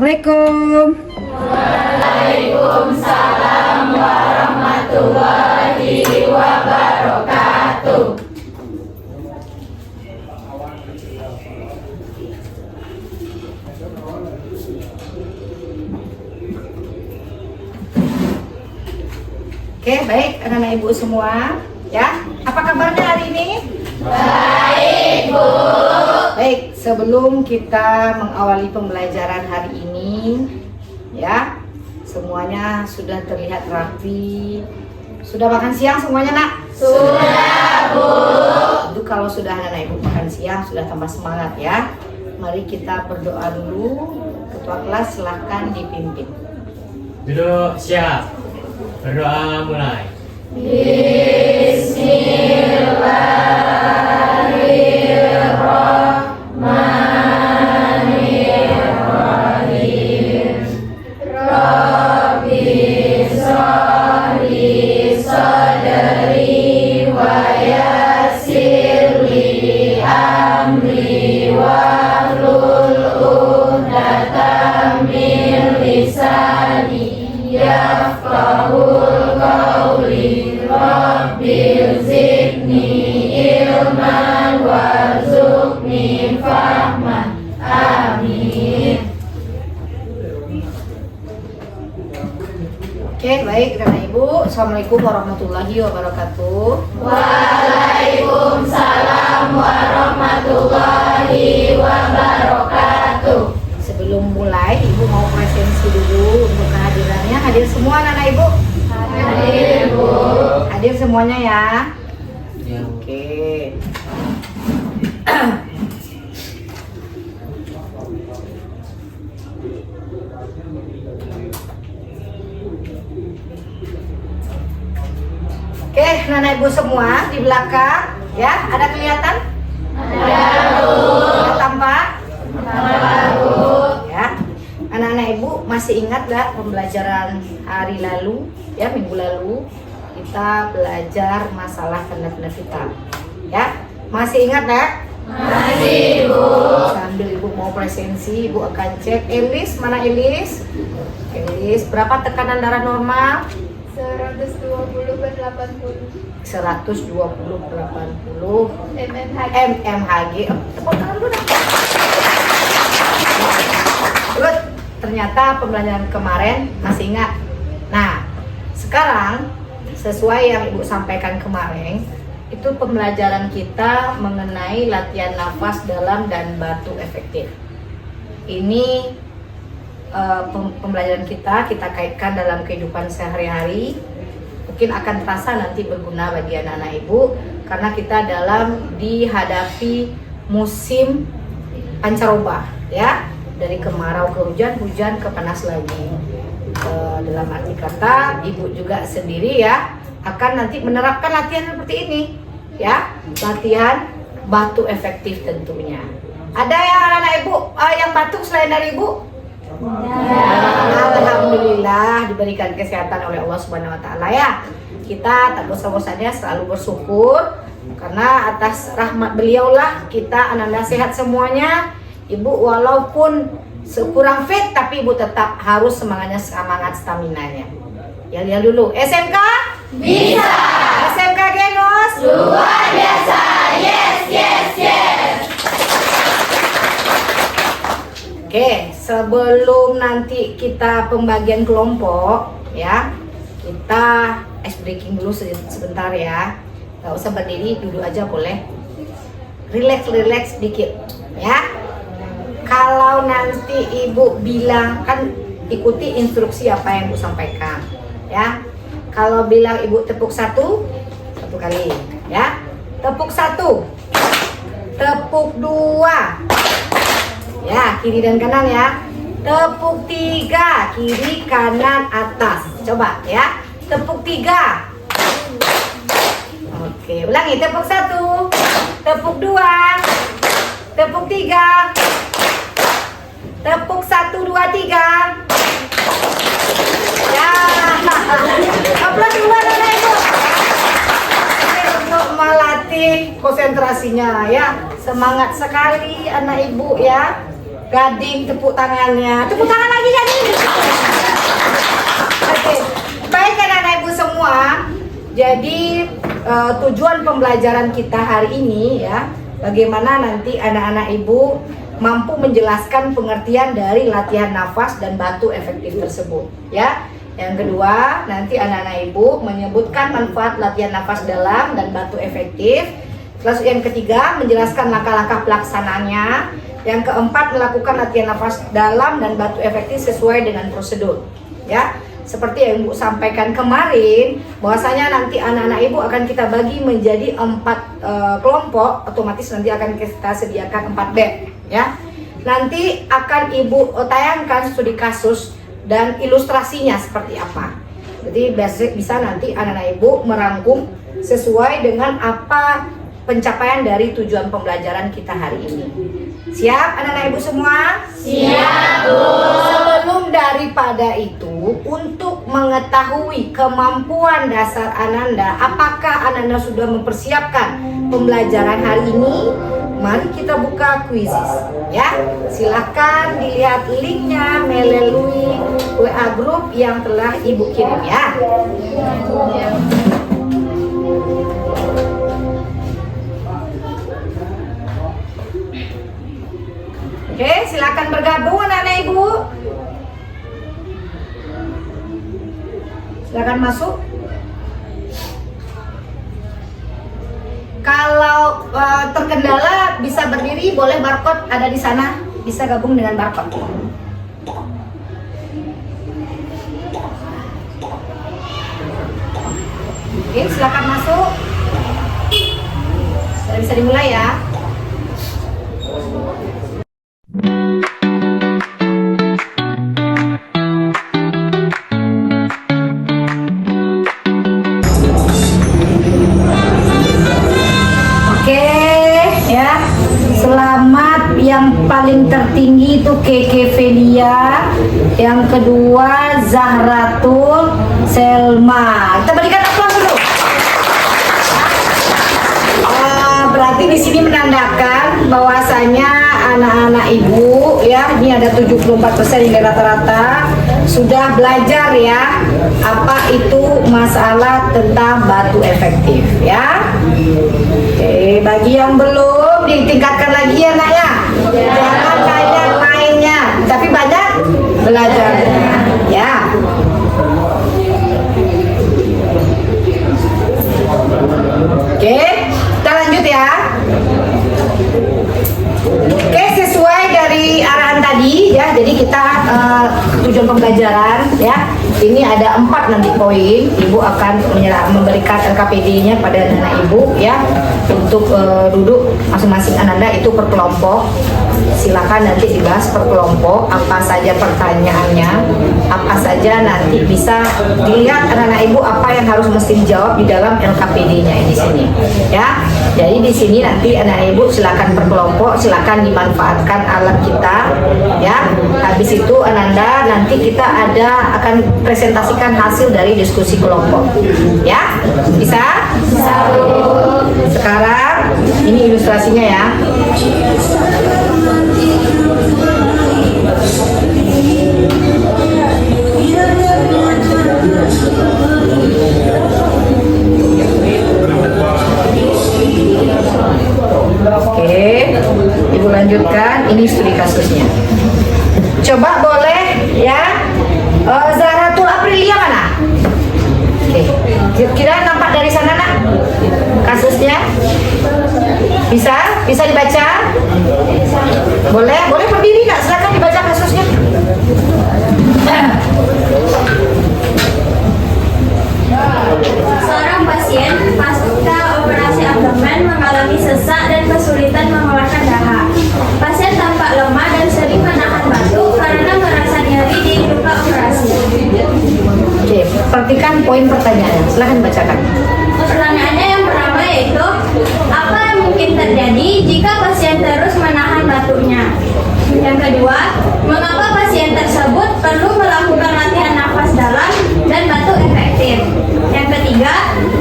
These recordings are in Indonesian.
Assalamualaikum. Waalaikumsalam warahmatullahi wabarakatuh. Oke, baik anak-anak ibu semua, ya. Apa kabarnya hari ini? Baik, Bu. Baik, sebelum kita mengawali pembelajaran hari ini, ya, semuanya sudah terlihat rapi. Sudah makan siang semuanya, Nak? Sudah, Bu. Itu kalau sudah anak-anak ibu makan siang sudah tambah semangat ya. Mari kita berdoa dulu. Ketua kelas silahkan dipimpin. Duduk siap. Berdoa mulai. Bismillahirrahmanirrahim. Rabbi shrahli sadri wa yassir li amri wahlul 'uqdatam min lisani yafqahul qawli. Rabbil zidni ilman warzuqni fahman. Amin. Oke, baik anak ibu. Assalamualaikum warahmatullahi wabarakatuh. Waalaikumsalam warahmatullahi wabarakatuh. Sebelum mulai, ibu mau presensi dulu untuk kehadirannya. Hadir semua anak ibu? Hadir, Bu. Hadir semuanya ya. Ya. Oke. Oke, anak ibu semua di belakang, ya, ada kelihatan? Ada, Bu. Kelihatan Pak? Ada, Bu. Ya, anak-anak ibu masih ingat gak pembelajaran hari lalu, ya, minggu lalu kita belajar masalah tanda-tanda vital, ya, masih ingat gak? Masih, Bu. Sambil ibu mau presensi, ibu akan cek Elis, mana Elis? Elis, berapa tekanan darah normal? 120/80 120/80 mmHg. mmHg. Tepuk tangan dulu dong. Good. Ternyata pembelajaran kemarin masih ingat. Nah, sekarang sesuai yang ibu sampaikan kemarin, itu pembelajaran kita mengenai latihan nafas dalam dan batuk efektif. Ini pembelajaran kita kaitkan dalam kehidupan sehari-hari. Mungkin akan terasa nanti berguna bagi anak-anak ibu karena kita dalam dihadapi musim pancaroba, ya, dari kemarau ke hujan, hujan ke panas lagi. Dalam arti kata ibu juga sendiri ya akan nanti menerapkan latihan seperti ini, ya, latihan batuk efektif tentunya. Ada yang anak-anak ibu yang batuk selain dari ibu? Alhamdulillah diberikan kesehatan oleh Allah Subhanahu wa taala ya. Kita tak bosan-bosannya selalu bersyukur karena atas rahmat beliaulah kita anak-anak sehat semuanya. Ibu walaupun kurang fit tapi ibu tetap harus semangat staminanya. Ya, lihat dulu. SMK Bisa. SMK Genos Luar biasa. Yes, yes, yes. Oke, sebelum nanti kita pembagian kelompok, ya, kita ice breaking dulu sebentar ya. Gak usah berdiri, duduk aja boleh. Relax dikit, ya. Kalau nanti ibu bilang, kan ikuti instruksi apa yang ibu sampaikan, ya. Kalau bilang ibu tepuk satu kali, ya. Tepuk satu, tepuk dua. Ya, kiri dan kanan ya. Tepuk 3, kiri, kanan, atas. Coba ya. Tepuk 3. Oke, ulangi. Tepuk 1, tepuk 2, tepuk 3. Tepuk 1, 2, 3. Ya. Aplaus dulu anak ibu. Ini untuk melatih konsentrasinya ya. Semangat sekali anak ibu ya. Gading tepuk tangannya. Tepuk tangan lagi Gading. Oke. Baik anak-anak ibu semua. Jadi tujuan pembelajaran kita hari ini ya, bagaimana nanti anak-anak ibu mampu menjelaskan pengertian dari latihan nafas dan batu efektif tersebut ya. Yang kedua, nanti anak-anak ibu menyebutkan manfaat latihan nafas dalam dan batu efektif. Terus yang ketiga, menjelaskan langkah-langkah pelaksanaannya. Yang keempat, melakukan latihan nafas dalam dan batu efektif sesuai dengan prosedur ya. Seperti yang Ibu sampaikan kemarin, bahwasanya nanti anak-anak ibu akan kita bagi menjadi 4 kelompok, otomatis nanti akan kita sediakan 4 batch ya. Nanti akan Ibu tayangkan studi kasus dan ilustrasinya seperti apa. Jadi bisa nanti anak-anak ibu merangkum sesuai dengan apa pencapaian dari tujuan pembelajaran kita hari ini. Siap anak-anak ibu semua? Siap, Bu. Sebelum daripada itu, untuk mengetahui kemampuan dasar Ananda, apakah Ananda sudah mempersiapkan pembelajaran hari ini? Mari kita buka kuisis ya. Silahkan dilihat linknya melalui WA grup yang telah Ibu kirim ya. Oke, silakan bergabung anak-anak ibu. Silakan masuk. Kalau terkendala bisa berdiri, boleh barcode ada di sana, bisa gabung dengan barcode. Oke, silakan masuk. Sudah bisa dimulai ya. Yang paling tertinggi itu Keke Felia, yang kedua Zahratul Selma. Kita berikan aplaus dulu. Berarti di sini menandakan bahwasanya anak-anak ibu ya, ini ada 74% hingga rata-rata sudah belajar ya apa itu masalah tentang batu efektif ya. Oke, bagi yang belum ditingkatkan lagi ya nak ya. Jangan banyak mainnya, tapi banyak belajar ya. Oke, kita lanjut ya. Oke, sesuai dari arahan tadi ya, jadi kita tujuan pembelajaran ya, ini ada 4 nanti poin. Ibu akan memberikan LKPD-nya pada anak ibu ya, untuk duduk masing-masing Ananda itu per kelompok. Silakan nanti dibahas per kelompok, apa saja pertanyaannya, apa saja nanti bisa dilihat anak-anak ibu apa yang harus mesti dijawab di dalam LKPD-nya di sini ya. Jadi di sini nanti anak ibu silakan per kelompok, silakan dimanfaatkan alat kita ya. Habis itu Ananda nanti kita akan presentasikan hasil dari diskusi kelompok ya. Bisa? Bisa. Sekarang ini ilustrasinya ya. Oke, Ibu lanjutkan. Ini studi kasusnya. Coba boleh ya. Zahratul Aprilia mana? Oke, kira nampak dari sana nak? Kasusnya bisa dibaca? Boleh berdiri nak? Silakan dibaca kasusnya. Seorang pasien pasca operasi abdomen mengalami sesak dan kesulitan mengeluarkan dahak. Pasien tampak lemah dan sering menahan batuk karena merasa nyeri di luka operasi. Oke, perhatikan poin pertanyaannya. Silahkan bacakan. Pertanyaannya yang pertama yaitu, apa yang mungkin terjadi jika pasien terus menahan batuknya? Yang kedua, mengapa pasien tersebut perlu melakukan latihan nafas dalam dan batuk efektif? Yang ketiga,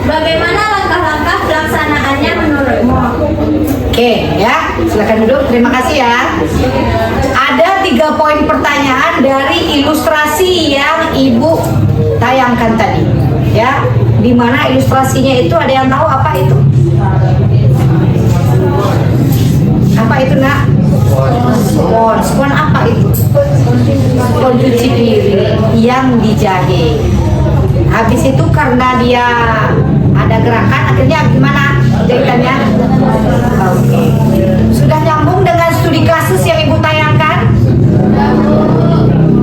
bagaimana langkah-langkah pelaksanaannya menurutmu? Oke ya, silakan duduk. Terima kasih ya. Ada 3 poin pertanyaan dari ilustrasi yang Ibu tayangkan tadi. Ya, di mana ilustrasinya itu ada yang tahu apa itu? Apa itu nak? Spons apa itu? Spons cuci piring yang dijahit. Habis itu karena dia ada gerakan, akhirnya gimana jahitannya? Oke. Sudah nyambung dengan studi kasus yang Ibu tayangkan?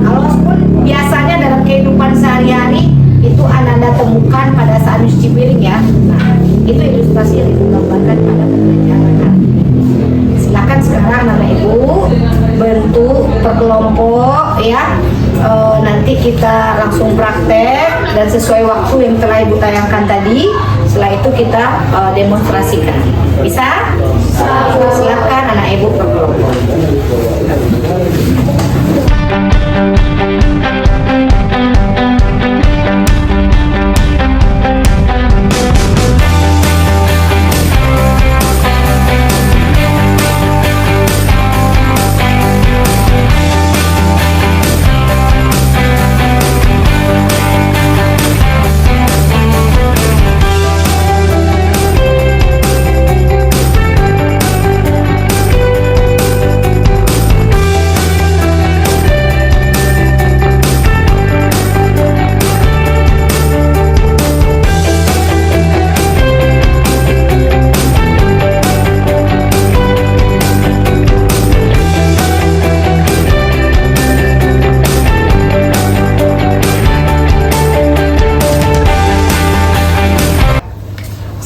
Kalau spons biasanya dalam kehidupan sehari-hari itu Anda temukan pada saat cuci piring ya. Nah, itu ilustrasi yang digambarkan pada pembelajaran. Silakan sekarang Bapak Ibu bentuk per kelompok ya. Nanti kita langsung praktek dan sesuai waktu yang telah Ibu tayangkan tadi. Setelah itu kita demonstrasikan. Bisa? Silakan anak Ibu per kelompok.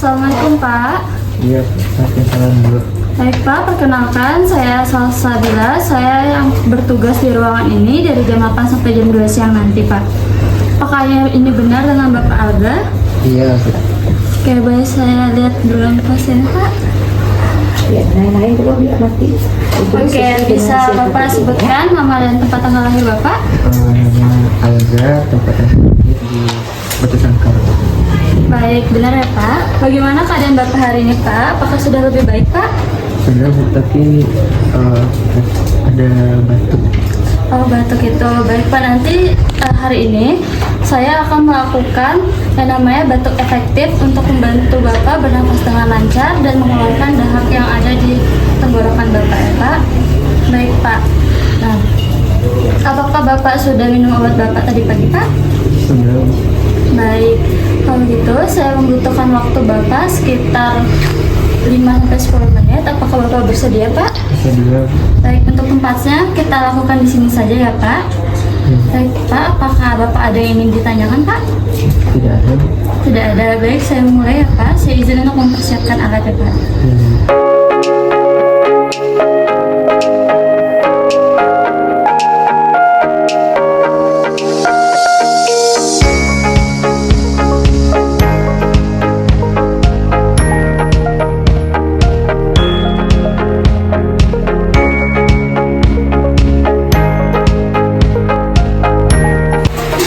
Assalamualaikum Pak. Iya, pakai salam dulu. Baik Pak, perkenalkan saya Salsabila. Saya yang bertugas di ruangan ini dari jam 8 sampai jam 2 siang nanti Pak. Apakah ini benar dengan Bapak Alga? Iya, Oke, baik, saya lihat dulu pasien Pak. Ya, naik dulu biar mati. Oke, bisa Bapak sebutkan nama dan tempat tanggal lahir Bapak? nama Alga, tempat sakit di Batu Sangkar. Baik, benar ya Pak. Bagaimana keadaan Bapak hari ini Pak? Apakah sudah lebih baik Pak? Sudah, tapi ada batuk. Oh, batuk itu. Baik Pak, nanti hari ini saya akan melakukan yang namanya batuk efektif untuk membantu Bapak bernafas dengan lancar dan mengeluarkan dahak yang ada di tenggorokan Bapak ya Pak. Baik Pak. Nah, apakah Bapak sudah minum obat Bapak tadi pagi Pak? Sudah. Baik, kalau gitu saya membutuhkan waktu Bapak sekitar 5-10 menit. Apakah Bapak bersedia Pak? Sudah. Baik, untuk tempatnya kita lakukan di sini saja ya Pak. Baik Pak, apakah Bapak ada yang ingin ditanyakan Pak? Tidak ada. Tidak ada. Baik, saya mulai ya Pak. Saya izin untuk mempersiapkan alat ya Pak.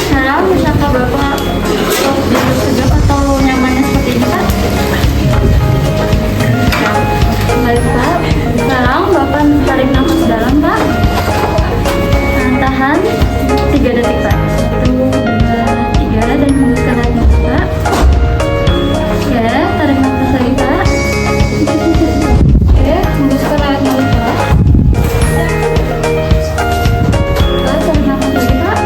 Sekarang bisakah Bapak duduk tegak atau nyamannya seperti ini Pak? Baik Pak, sekarang Bapak tarik nafas dalam Pak. Tahan 3 detik Pak. 1, 2, 3 dan hembuskan lagi Pak. Oke, tarik nafas lagi Pak. Oke, hembuskan lagi Pak. Oke, tarik nafas lagi Pak.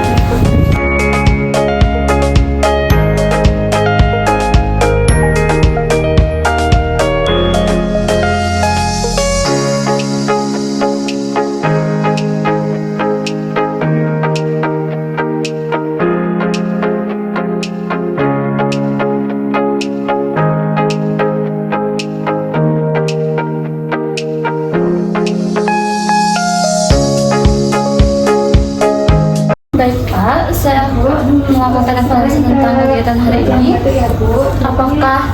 Baik Pak, saya melakukan evaluasi tentang kegiatan hari ini. Apakah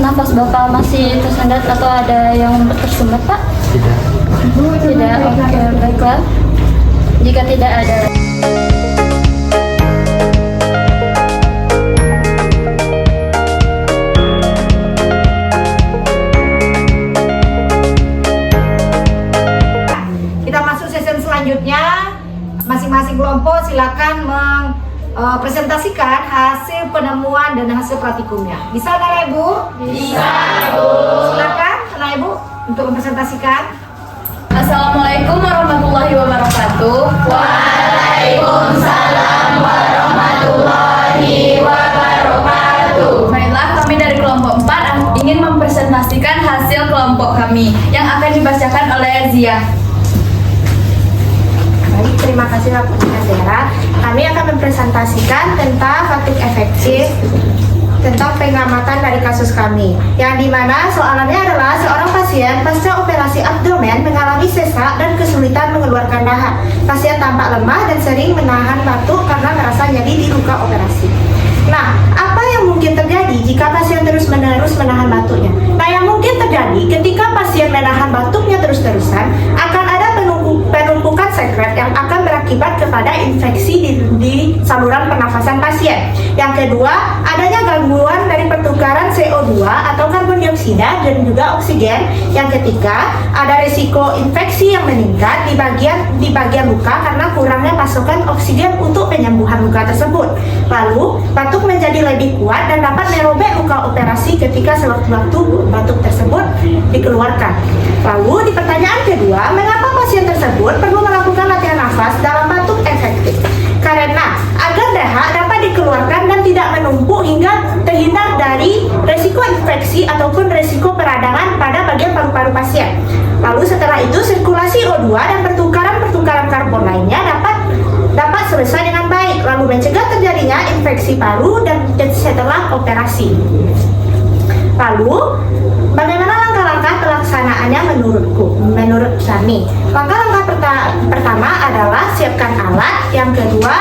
nafas Bapak masih tersendat atau ada yang tersumbat Pak? Tidak. Tidak, oke, baiklah. Jika tidak ada kelompok silakan presentasikan hasil penemuan dan hasil praktikumnya. Bisa nggak Ibu? Bisa, Bu. Silakan Nana Ibu untuk mempresentasikan. Assalamualaikum warahmatullahi wabarakatuh. Waalaikumsalam warahmatullahi wabarakatuh. Baiklah, kami dari kelompok 4 ingin mempresentasikan hasil kelompok kami yang akan dibacakan oleh Zia. Baik, terima kasih Bapak Zahra. Kami akan mempresentasikan tentang batuk efektif tentang pengamatan dari kasus kami, yang dimana soalannya adalah seorang pasien pasca operasi abdomen mengalami sesak dan kesulitan mengeluarkan dahak. Pasien tampak lemah dan sering menahan batuk karena merasa nyeri di luka operasi. Nah, apa yang mungkin terjadi jika pasien terus-menerus menahan batuknya? Nah, yang mungkin terjadi ketika pasien menahan batuknya terus-terusan, akan ada penumpukan sekret yang akan berakibat kepada infeksi di saluran pernafasan pasien. Yang kedua, adanya gangguan dari pertukaran CO2 atau karbon dioksida dan juga oksigen. Yang ketiga, ada risiko infeksi yang meningkat di bagian luka karena kurangnya pasokan oksigen untuk penyembuhan luka tersebut. Lalu, batuk menjadi lebih kuat dan dapat merobek luka operasi ketika sewaktu-waktu batuk tersebut dikeluarkan. Lalu, di pertanyaan kedua, mengapa pasien tersebut perlu melakukan latihan nafas dalam batuk efektif? Karena agar dahak dapat dikeluarkan dan tidak menumpuk hingga terhindar dari resiko infeksi ataupun resiko peradangan pada bagian paru-paru pasien. Lalu setelah itu sirkulasi O2 dan pertukaran karbon lainnya dapat selesai dengan baik, lalu mencegah terjadinya infeksi paru dan setelah operasi. Lalu, bagaimana langkah-langkah pelaksanaannya menurut kami? Langkah-langkah pertama adalah siapkan alat. Yang kedua,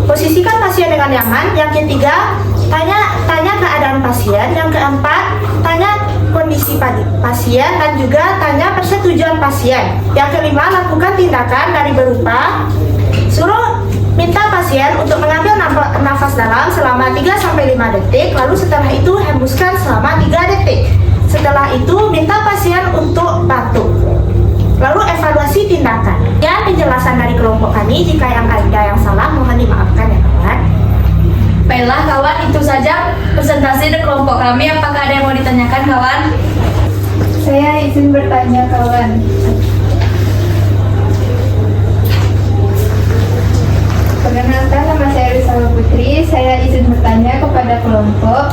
posisikan pasien dengan nyaman. Yang ketiga, tanya keadaan pasien. Yang keempat, tanya kondisi pasien dan juga tanya persetujuan pasien. Yang kelima, lakukan tindakan dari berupa minta pasien untuk mengambil nafas dalam selama 3-5 detik, lalu setelah itu hembuskan selama 3 detik. Setelah itu minta pasien untuk batuk. Lalu evaluasi tindakan. Ya, penjelasan dari kelompok kami. Jika ada yang salah, mohon dimaafkan ya kawan. Baiklah kawan, itu saja presentasi dari kelompok kami. Apakah ada yang mau ditanyakan kawan? Saya izin bertanya kawan. Perkenalkan, nama saya Rizal Putri. Saya izin bertanya kepada kelompok,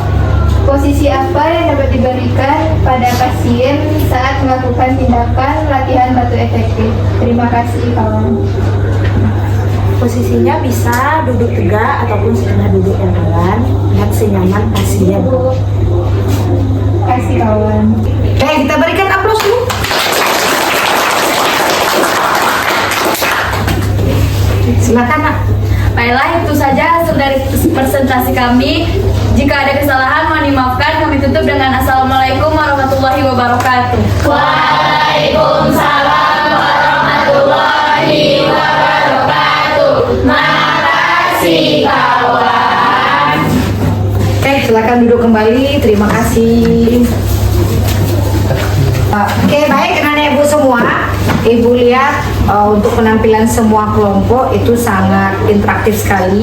posisi apa yang dapat diberikan pada pasien saat melakukan tindakan latihan batuk efektif? Terima kasih kawan. Posisinya bisa duduk tegak ataupun setengah duduk yang kawan, lihat senyaman pasien. Terima kasih kawan. Oke, kita berikan aplaus dulu. Silakan Nak. Baiklah, itu saja hasil dari presentasi kami. Jika ada kesalahan, mohon dimaafkan. Kami tutup dengan Assalamualaikum warahmatullahi wabarakatuh. Waalaikumsalam warahmatullahi wabarakatuh. Makasih kawan. Oke, silakan duduk kembali. Terima kasih. Oke, baik anak-anak Ibu semua. Ibu lihat untuk penampilan semua kelompok itu sangat interaktif sekali.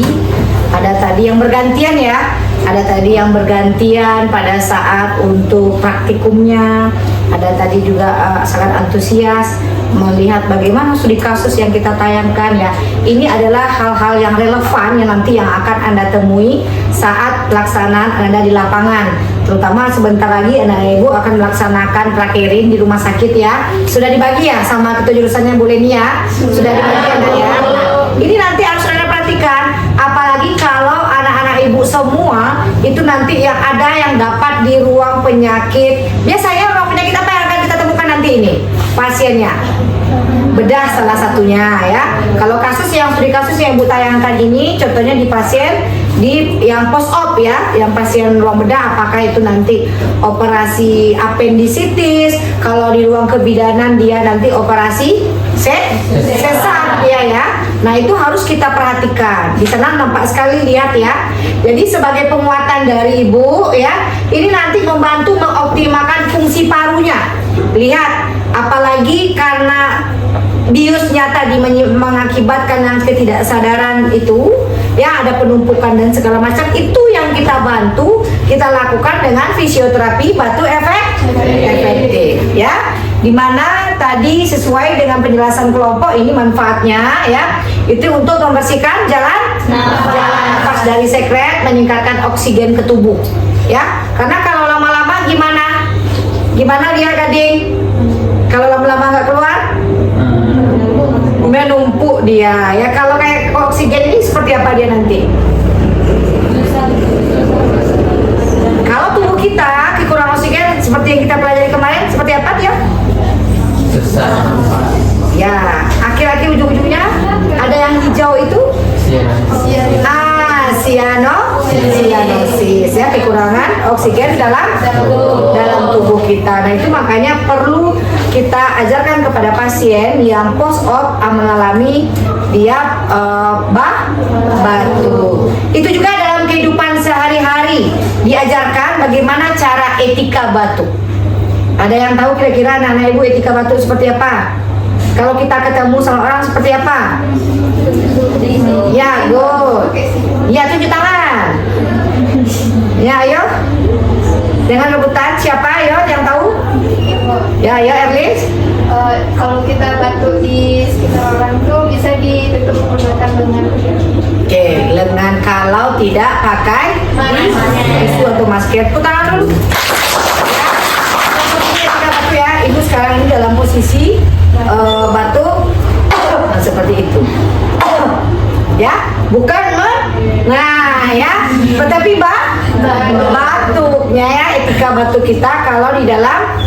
Ada tadi yang bergantian ya. Ada tadi yang bergantian pada saat untuk praktikumnya. Ada tadi juga sangat antusias melihat bagaimana studi kasus yang kita tayangkan ya. Ini adalah hal-hal yang relevan yang nanti yang akan Anda temui saat pelaksanaan Anda di lapangan. Terutama sebentar lagi anak ibu akan melaksanakan prakirin di rumah sakit ya. Sudah dibagi ya sama ketua jurusannya Bu Leni ya. Sudah dibagi ya. Nah, ini nanti harus Anda perhatikan, apalagi kalau anak-anak ibu semua itu nanti yang ada yang dapat di ruang penyakit. Biasanya ruang penyakit apa yang akan kita temukan nanti ini? Pasiennya. Bedah salah satunya ya. Kalau studi kasus yang Bu tayangkan ini contohnya di pasien di yang post op ya, yang pasien ruang bedah, apakah itu nanti operasi apendisitis, kalau di ruang kebidanan dia nanti operasi sesar ya. Nah, itu harus kita perhatikan. Di sana nampak sekali, lihat ya. Jadi sebagai penguatan dari Ibu ya, ini nanti membantu mengoptimalkan fungsi parunya. Lihat, apalagi karena biusnya tadi mengakibatkan yang ketidaksadaran itu, ya ada penumpukan dan segala macam, itu yang kita bantu, kita lakukan dengan fisioterapi batu efektif, ya. Dimana tadi sesuai dengan penjelasan kelompok ini manfaatnya, ya, itu untuk membersihkan jalan nafas dari sekret, meningkatkan oksigen ke tubuh, ya. Karena kalau lama-lama gimana dia Gading? Kalau lama-lama nggak keluar, menumpuk dia, ya. Kalau kayak oksigen ini seperti apa dia nanti? Kalau tubuh kita kekurangan oksigen seperti yang kita pelajari kemarin, seperti apa dia? Ya, akhir-akhir ujung-ujungnya ada yang hijau itu sianosis, ya, kekurangan oksigen dalam tubuh kita. Nah, itu makanya perlu kita ajarkan kepada pasien yang post-op mengalami dia batuk. Itu juga dalam kehidupan sehari-hari diajarkan bagaimana cara etika batuk. Ada yang tahu kira-kira anak-anak ibu etika batuk seperti apa? Kalau kita ketemu sama orang seperti apa? Ya, good. Ya, tunjuk tangan. Ya, ayo. Jangan rebutan. Siapa, ayo, yang tahu? Ya, ayo, Erlis. Kalau kita batuk di sekitar orang tuh bisa ditutup menggunakan lengan. Oke, lengan kalau tidak pakai tisu atau masker. Put tangan dulu. Ya, ibu sekarang ini dalam posisi batuk seperti itu, ya, bukan nah, ya, tetapi batuknya, ya, etika batuk kita kalau di dalam,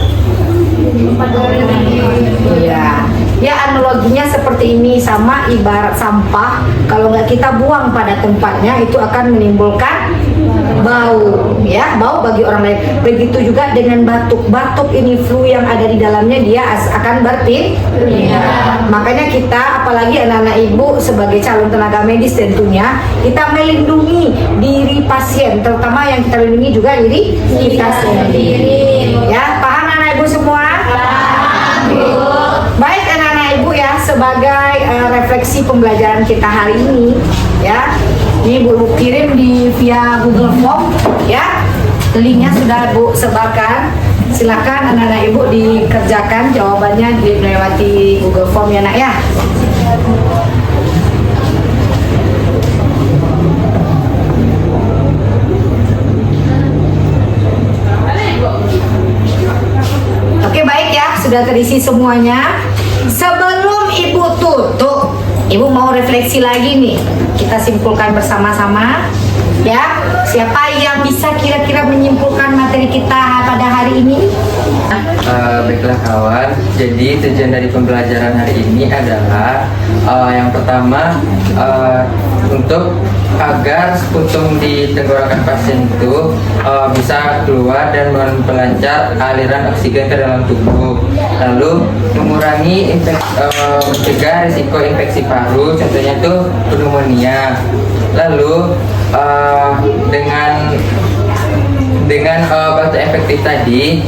ya, analoginya seperti ini, sama ibarat sampah, kalau nggak kita buang pada tempatnya itu akan menimbulkan bau, ya, bau bagi orang lain. Begitu juga dengan batuk ini flu yang ada di dalamnya, dia akan makanya kita, apalagi anak-anak ibu sebagai calon tenaga medis, tentunya kita melindungi diri pasien, terutama yang kita lindungi juga diri kita sendiri, ya. Paham anak ibu semua? Baik anak-anak ibu, ya, sebagai refleksi pembelajaran kita hari ini, ya, ini Bu kirim via Google Form, ya, linknya sudah Bu sebarkan. Silakan anak-anak ibu dikerjakan jawabannya dilewati Google Form, ya nak, ya. Oke, baik, ya, sudah terisi semuanya. Sebelum ibu tutup, ibu mau refleksi lagi nih. Kita simpulkan bersama-sama, ya. Siapa yang bisa kira-kira menyimpulkan materi kita pada hari ini? Baiklah kawan, jadi tujuan dari pembelajaran hari ini adalah yang pertama untuk agar puntung di tenggorokan pasien itu bisa keluar dan melancar aliran oksigen ke dalam tubuh, lalu mengurangi mencegah risiko infeksi paru, contohnya itu pneumonia. Lalu dengan batuk efektif tadi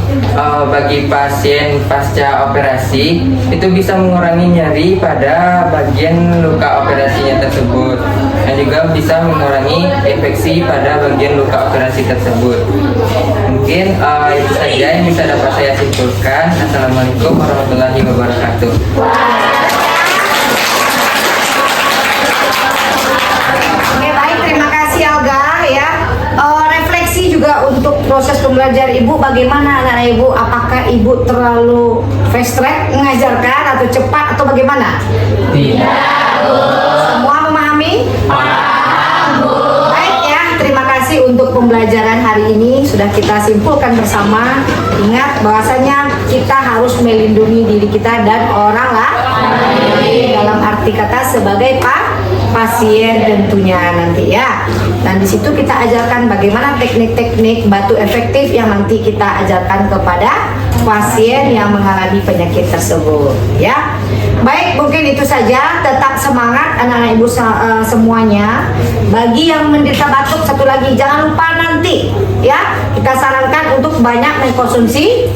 bagi pasien pasca operasi itu bisa mengurangi nyeri pada bagian luka operasinya tersebut, dan juga bisa mengurangi infeksi pada bagian luka operasi tersebut. Mungkin itu saja yang bisa dapat saya simpulkan. Assalamualaikum warahmatullahi wabarakatuh. Oke, baik, terima kasih Alga, ya. Refleksi juga untuk proses pembelajaran ibu, bagaimana anak-anak ibu? Apakah ibu terlalu fast track mengajarkan atau cepat atau bagaimana? Tidak, Bu. Semua memahami? Paham, Bu. Baik, ya, terima kasih untuk pembelajaran hari ini, sudah kita simpulkan bersama. Ingat bahwasanya kita harus melindungi diri kita dan orang lain, dalam arti kata sebagai pasien tentunya nanti, ya. Dan di situ kita ajarkan bagaimana teknik-teknik batuk efektif yang nanti kita ajarkan kepada pasien yang mengalami penyakit tersebut ya. Baik, mungkin itu saja. Tetap semangat anak-anak ibu semuanya. Bagi yang menderita batuk, satu lagi jangan lupa nanti ya, kita sarankan untuk banyak mengkonsumsi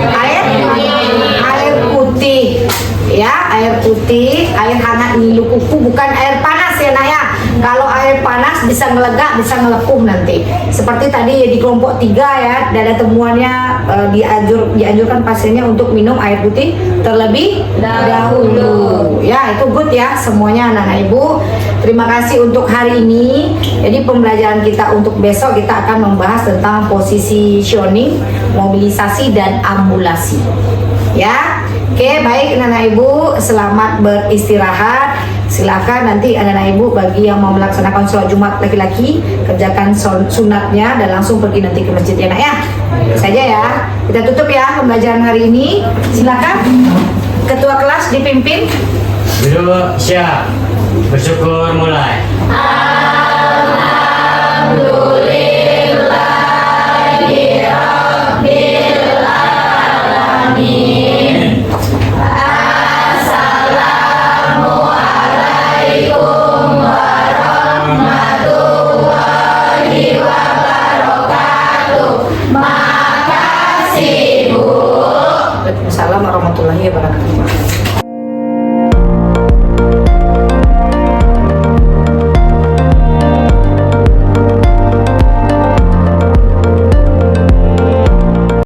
air putih ya, air putih, air hangat ngilu kuku, bukan air panas ya nak ya. Kalau air panas bisa melegak, bisa ngelepuh nanti. Seperti tadi ya di kelompok 3 ya, ada temuannya dianjurkan pasiennya untuk minum air putih terlebih dahulu. Ya, itu good ya semuanya anak-anak ibu. Terima kasih untuk hari ini. Jadi pembelajaran kita untuk besok kita akan membahas tentang positioning, mobilisasi dan ambulasi. Ya. Oke, baik anak-anak ibu, selamat beristirahat. Silakan nanti anak-anak ibu bagi yang mau melaksanakan sholat Jumat laki-laki, kerjakan sunatnya dan langsung pergi nanti ke masjid ya nak ya. Saja ya. Kita tutup ya pembelajaran hari ini. Silakan ketua kelas dipimpin. Duduk siap. Bersyukur mulai. Waalaikumsalam warahmatullahi wabarakatuh.